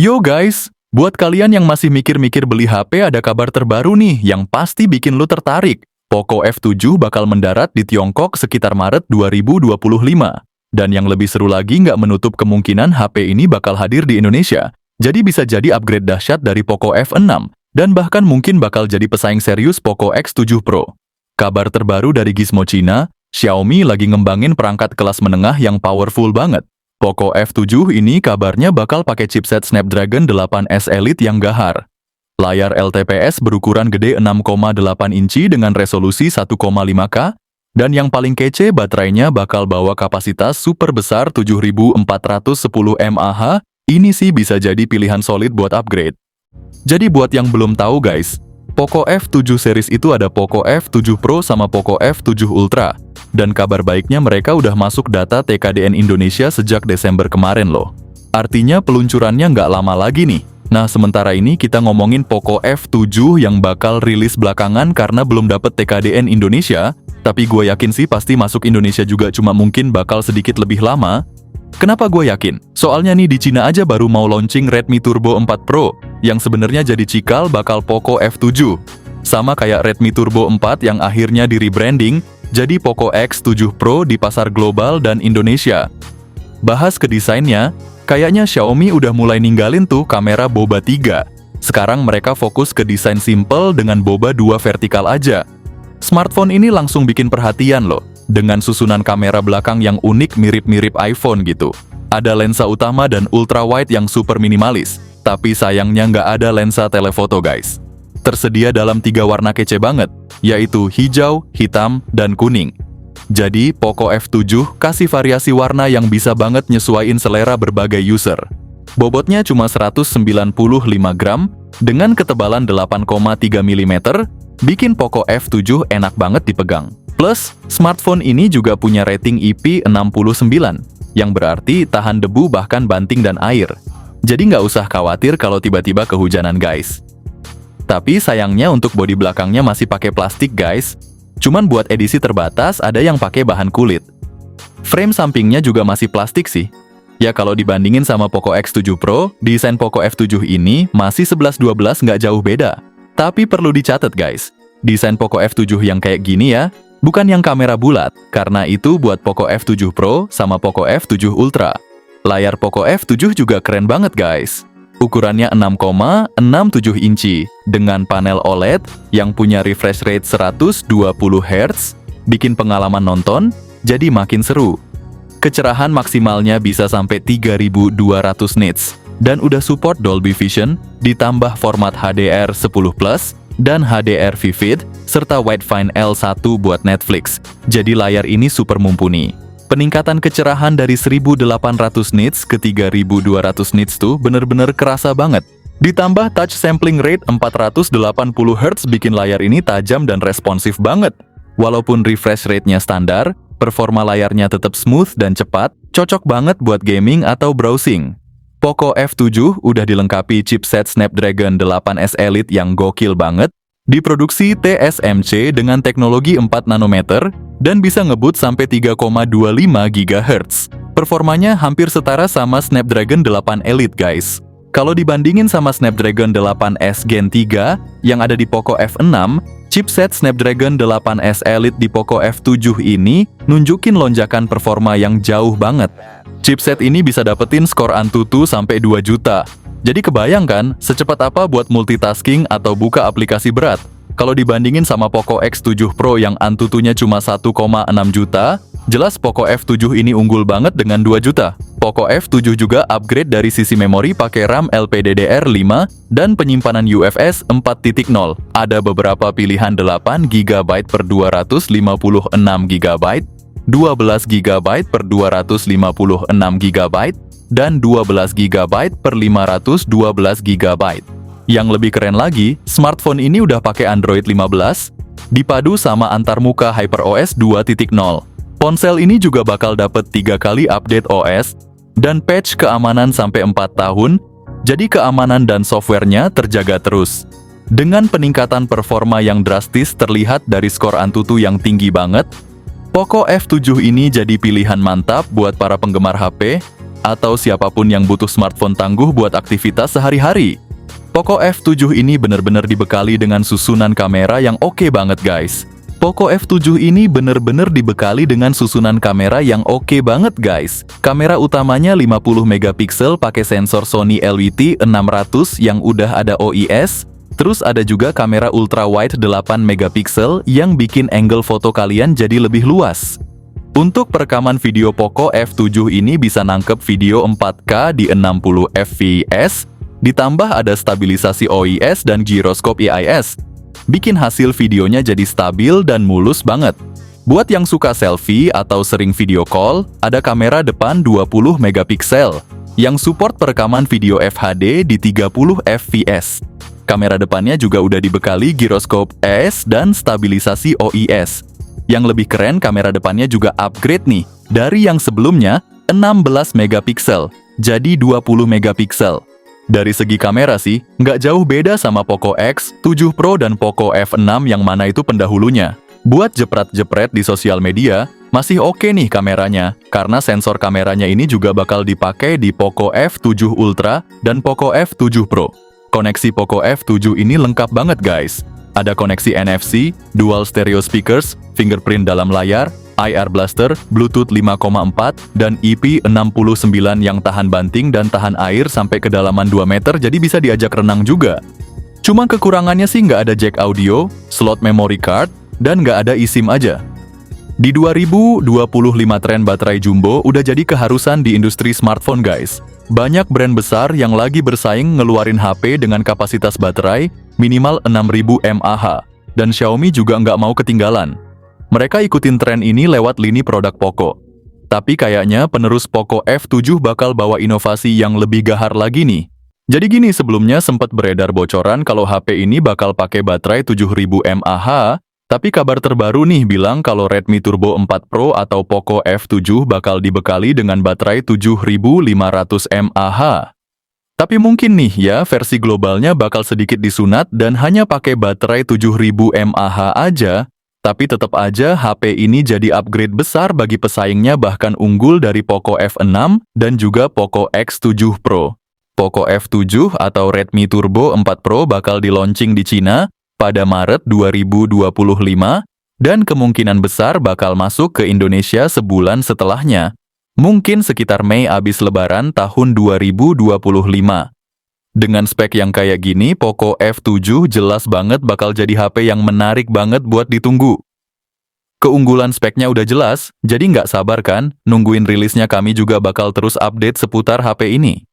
Yo guys, buat kalian yang masih mikir-mikir beli HP, ada kabar terbaru nih yang pasti bikin lu tertarik. Poco F7 bakal mendarat di Tiongkok sekitar Maret 2025. Dan yang lebih seru lagi, nggak menutup kemungkinan HP ini bakal hadir di Indonesia. Jadi bisa jadi upgrade dahsyat dari Poco F6, dan bahkan mungkin bakal jadi pesaing serius Poco X7 Pro. Kabar terbaru dari Gizmo Cina, Xiaomi lagi ngembangin perangkat kelas menengah yang powerful banget. Poco F7 ini kabarnya bakal pakai chipset Snapdragon 8S Elite yang gahar. Layar LTPS berukuran gede 6,8 inci dengan resolusi 1,5K, dan yang paling kece, baterainya bakal bawa kapasitas super besar 7410 mAh. Ini sih bisa jadi pilihan solid buat upgrade. Jadi buat yang belum tahu guys, Poco F7 series itu ada Poco F7 Pro sama Poco F7 Ultra. Dan kabar baiknya mereka udah masuk data TKDN Indonesia sejak Desember kemarin loh. Artinya peluncurannya nggak lama lagi nih. Nah sementara ini kita ngomongin Poco F7 yang bakal rilis belakangan karena belum dapet TKDN Indonesia. Tapi gue yakin sih pasti masuk Indonesia juga, cuma mungkin bakal sedikit lebih lama. Kenapa gue yakin? Soalnya nih di Cina aja baru mau launching Redmi Turbo 4 Pro, yang sebenarnya jadi cikal bakal Poco F7. Sama kayak Redmi Turbo 4 yang akhirnya di rebranding jadi Poco X7 Pro di pasar global dan Indonesia. Bahas ke desainnya, kayaknya Xiaomi udah mulai ninggalin tuh kamera boba 3. Sekarang mereka fokus ke desain simple dengan boba 2 vertikal aja. Smartphone ini langsung bikin perhatian loh, dengan susunan kamera belakang yang unik mirip-mirip iPhone gitu. Ada lensa utama dan ultra wide yang super minimalis, tapi sayangnya nggak ada lensa telefoto guys. Tersedia dalam 3 warna kece banget, yaitu hijau, hitam, dan kuning. Jadi, Poco F7 kasih variasi warna yang bisa banget nyesuaiin selera berbagai user. Bobotnya cuma 195 gram, dengan ketebalan 8,3 mm, bikin Poco F7 enak banget dipegang. Plus, smartphone ini juga punya rating IP69, yang berarti tahan debu bahkan banting dan air. Jadi nggak usah khawatir kalau tiba-tiba kehujanan guys. Tapi sayangnya untuk bodi belakangnya masih pakai plastik guys. Cuman buat edisi terbatas ada yang pakai bahan kulit. Frame sampingnya juga masih plastik sih. Ya kalau dibandingin sama Poco X7 Pro, desain Poco F7 ini masih 11-12 nggak jauh beda. Tapi perlu dicatat guys, desain Poco F7 yang kayak gini ya, bukan yang kamera bulat, karena itu buat Poco F7 Pro sama Poco F7 Ultra. Layar Poco F7 juga keren banget guys. Ukurannya 6,67 inci, dengan panel OLED yang punya refresh rate 120 Hz, bikin pengalaman nonton jadi makin seru. Kecerahan maksimalnya bisa sampai 3200 nits, dan udah support Dolby Vision, ditambah format HDR10+, dan HDR Vivid, serta Widefine L1 buat Netflix. Jadi layar ini super mumpuni. Peningkatan kecerahan dari 1800 nits ke 3200 nits tuh bener-bener kerasa banget. Ditambah touch sampling rate 480 Hz bikin layar ini tajam dan responsif banget. Walaupun refresh rate-nya standar, performa layarnya tetap smooth dan cepat, cocok banget buat gaming atau browsing. Poco F7 udah dilengkapi chipset Snapdragon 8S Elite yang gokil banget, diproduksi TSMC dengan teknologi 4 nanometer, dan bisa ngebut sampai 3,25 GHz. Performanya hampir setara sama Snapdragon 8 Elite guys. Kalau dibandingin sama Snapdragon 8S Gen 3 yang ada di Poco F6, chipset Snapdragon 8S Elite di Poco F7 ini nunjukin lonjakan performa yang jauh banget. Chipset ini bisa dapetin skor Antutu sampai 2 juta. Jadi kebayang kan secepat apa buat multitasking atau buka aplikasi berat? Kalau dibandingin sama Poco X7 Pro yang Antutunya cuma 1,6 juta, jelas Poco F7 ini unggul banget dengan 2 juta. Poco F7 juga upgrade dari sisi memori pakai RAM LPDDR5 dan penyimpanan UFS 4.0. Ada beberapa pilihan 8 GB per 256 GB, 12 GB per 256 GB, dan 12 GB per 512 GB. Yang lebih keren lagi, smartphone ini udah pakai Android 15, dipadu sama antarmuka HyperOS 2.0. Ponsel ini juga bakal dapet 3 kali update OS, dan patch keamanan sampai 4 tahun, jadi keamanan dan softwarenya terjaga terus. Dengan peningkatan performa yang drastis terlihat dari skor Antutu yang tinggi banget, Poco F7 ini jadi pilihan mantap buat para penggemar HP atau siapapun yang butuh smartphone tangguh buat aktivitas sehari-hari. Poco F7 ini bener-bener dibekali dengan susunan kamera yang oke banget guys. Poco F7 ini bener-bener dibekali dengan susunan kamera yang oke banget guys. Kamera utamanya 50 megapiksel pakai sensor Sony LWT600 yang udah ada OIS. Terus ada juga kamera ultra wide 8 megapiksel yang bikin angle foto kalian jadi lebih luas. Untuk perekaman video Poco F7 ini bisa nangkep video 4K di 60 fps, ditambah ada stabilisasi OIS dan giroskop IIS. Bikin hasil videonya jadi stabil dan mulus banget. Buat yang suka selfie atau sering video call, ada kamera depan 20 megapiksel yang support perekaman video FHD di 30 fps. Kamera depannya juga udah dibekali giroskop IIS dan stabilisasi OIS. Yang lebih keren, kamera depannya juga upgrade nih, dari yang sebelumnya 16 megapiksel jadi 20 megapiksel. Dari segi kamera sih, nggak jauh beda sama Poco X7 Pro dan Poco F6 yang mana itu pendahulunya. Buat jepret-jepret di sosial media, masih oke nih kameranya, karena sensor kameranya ini juga bakal dipakai di Poco F7 Ultra dan Poco F7 Pro. Koneksi Poco F7 ini lengkap banget guys. Ada koneksi NFC, dual stereo speakers, fingerprint dalam layar, IR blaster, Bluetooth 5.4, dan IP69 yang tahan banting dan tahan air sampai kedalaman 2 meter jadi bisa diajak renang juga. Cuma kekurangannya sih nggak ada jack audio, slot memory card, dan nggak ada eSIM aja. Di 2025 tren baterai jumbo udah jadi keharusan di industri smartphone guys. Banyak brand besar yang lagi bersaing ngeluarin HP dengan kapasitas baterai minimal 6000 mAh, dan Xiaomi juga nggak mau ketinggalan. Mereka ikutin tren ini lewat lini produk Poco. Tapi kayaknya penerus Poco F7 bakal bawa inovasi yang lebih gahar lagi nih. Jadi gini, sebelumnya sempat beredar bocoran kalau HP ini bakal pakai baterai 7000 mAh, tapi kabar terbaru nih bilang kalau Redmi Turbo 4 Pro atau Poco F7 bakal dibekali dengan baterai 7500 mAh. Tapi mungkin nih ya, versi globalnya bakal sedikit disunat dan hanya pakai baterai 7000 mAh aja. Tapi tetap aja HP ini jadi upgrade besar bagi pesaingnya, bahkan unggul dari Poco F6 dan juga Poco X7 Pro. Poco F7 atau Redmi Turbo 4 Pro bakal di-launching di Cina pada Maret 2025 dan kemungkinan besar bakal masuk ke Indonesia sebulan setelahnya. Mungkin sekitar Mei abis Lebaran tahun 2025. Dengan spek yang kayak gini, Poco F7 jelas banget bakal jadi HP yang menarik banget buat ditunggu. Keunggulan speknya udah jelas, jadi nggak sabar kan? Nungguin rilisnya, kami juga bakal terus update seputar HP ini.